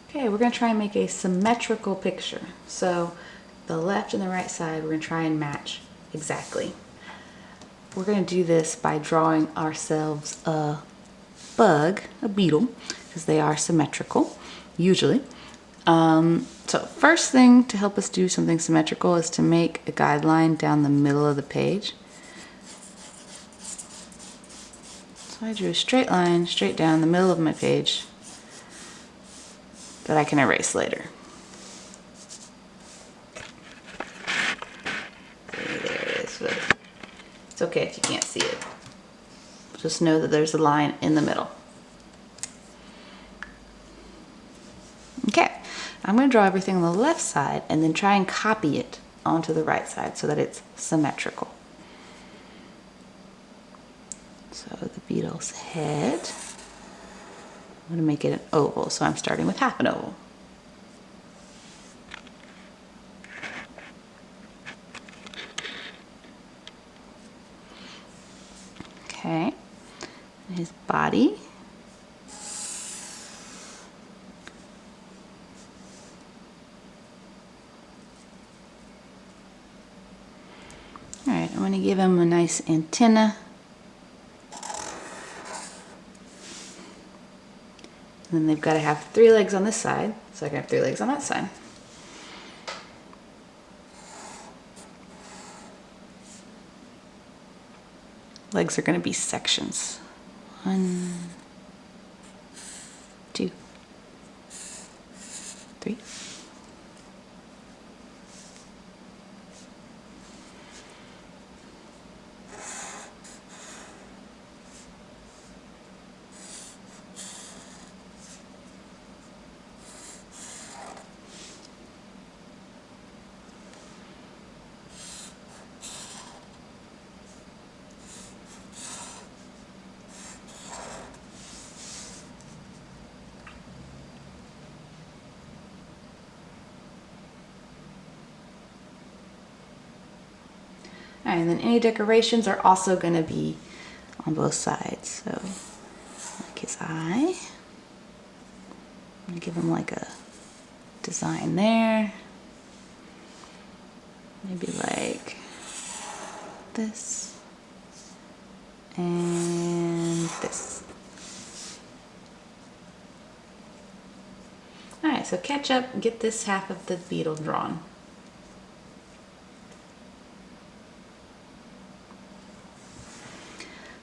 Okay, we're going to try and make a symmetrical picture. So the left and the right side, we're going to try and match exactly. We're going to do this by drawing ourselves a bug, a beetle, because they are symmetrical, usually. So first thing to help us do something symmetrical is to make a guideline down the middle of the page. So I drew a straight line straight down the middle of my page that I can erase later. See, there it is. But it's okay if you can't see it. Just know that there's a line in the middle. Okay, I'm going to draw everything on the left side and then try and copy it onto the right side so that it's symmetrical. So the beetle's head, I'm going to make it an oval, so I'm starting with half an oval. Okay, and his body. All right, I want to give him a nice antenna. And then they've got to have 3 legs on this side, so I can have 3 legs on that side. Legs are going to be sections. 1, 2, 3. All right, and then any decorations are also going to be on both sides. So, like his eye, I'm going to give him like a design there. Maybe like this and this. All right, so catch up and get this half of the beetle drawn.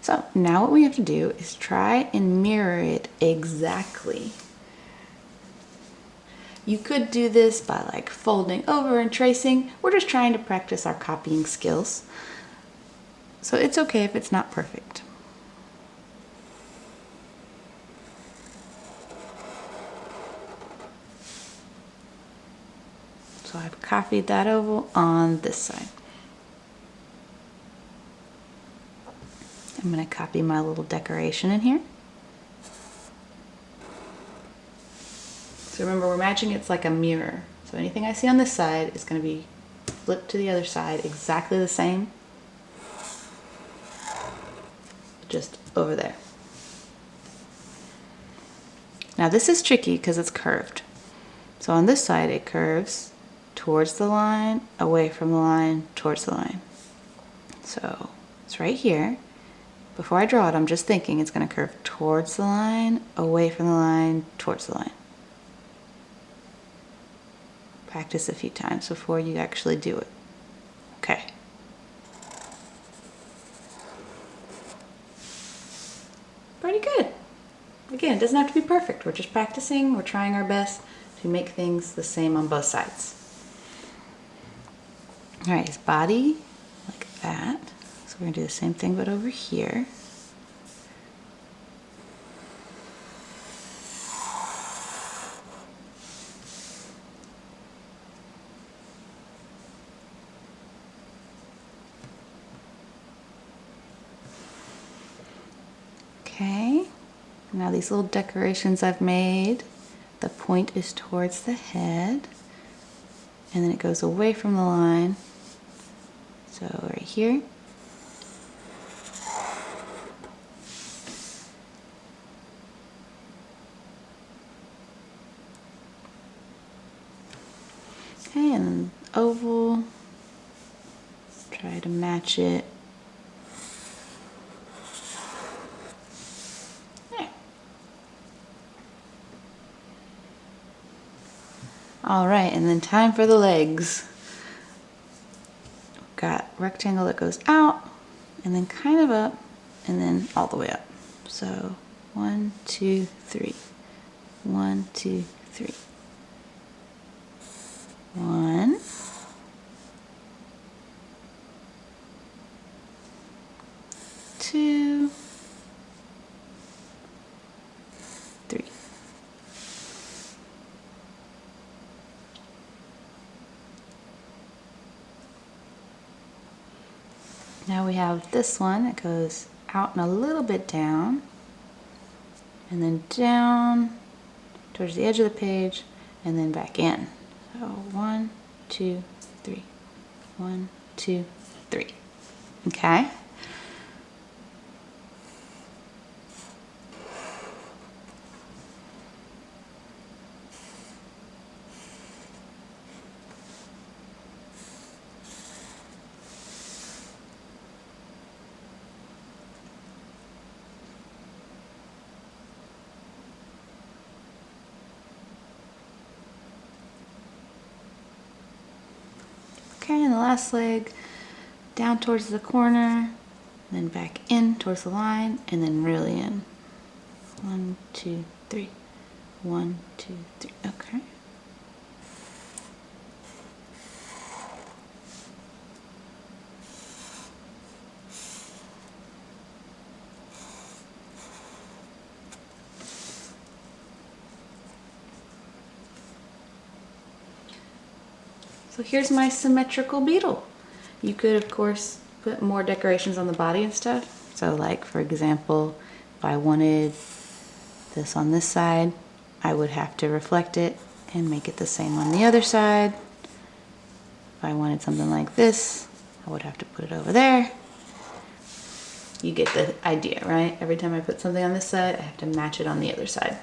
So now what we have to do is try and mirror it exactly. You could do this by like folding over and tracing. We're just trying to practice our copying skills. So it's okay if it's not perfect. So I've copied that oval on this side. I'm going to copy my little decoration in here. So remember, we're matching it's like a mirror. So anything I see on this side is going to be flipped to the other side exactly the same, just over there. Now this is tricky because it's curved. So on this side it curves towards the line, away from the line, towards the line. So it's right here. Before I draw it, I'm just thinking it's going to curve towards the line, away from the line, towards the line. Practice a few times before you actually do it. Okay. Pretty good. Again, it doesn't have to be perfect. We're just practicing. We're trying our best to make things the same on both sides. All right, his body, like that. So we're going to do the same thing but over here. Okay, now these little decorations I've made, the point is towards the head, and then it goes away from the line. So right here. Okay, and then oval, try to match it. There. All right, and then time for the legs. We've got rectangle that goes out, and then kind of up, and then all the way up. So 1, 2, 3. 1, 2, 3. 1, 2, 3. Now we have this one that goes out and a little bit down, and then down towards the edge of the page, and then back in. So 1, 2, 3. 1, 2, 3. Okay. Okay, and the last leg, down towards the corner, then back in towards the line, and then really in. 1, 2, 3. 1, 2, 3. Okay. So here's my symmetrical beetle. You could, of course, put more decorations on the body and stuff. So like, for example, if I wanted this on this side, I would have to reflect it and make it the same on the other side. If I wanted something like this, I would have to put it over there. You get the idea, right? Every time I put something on this side, I have to match it on the other side.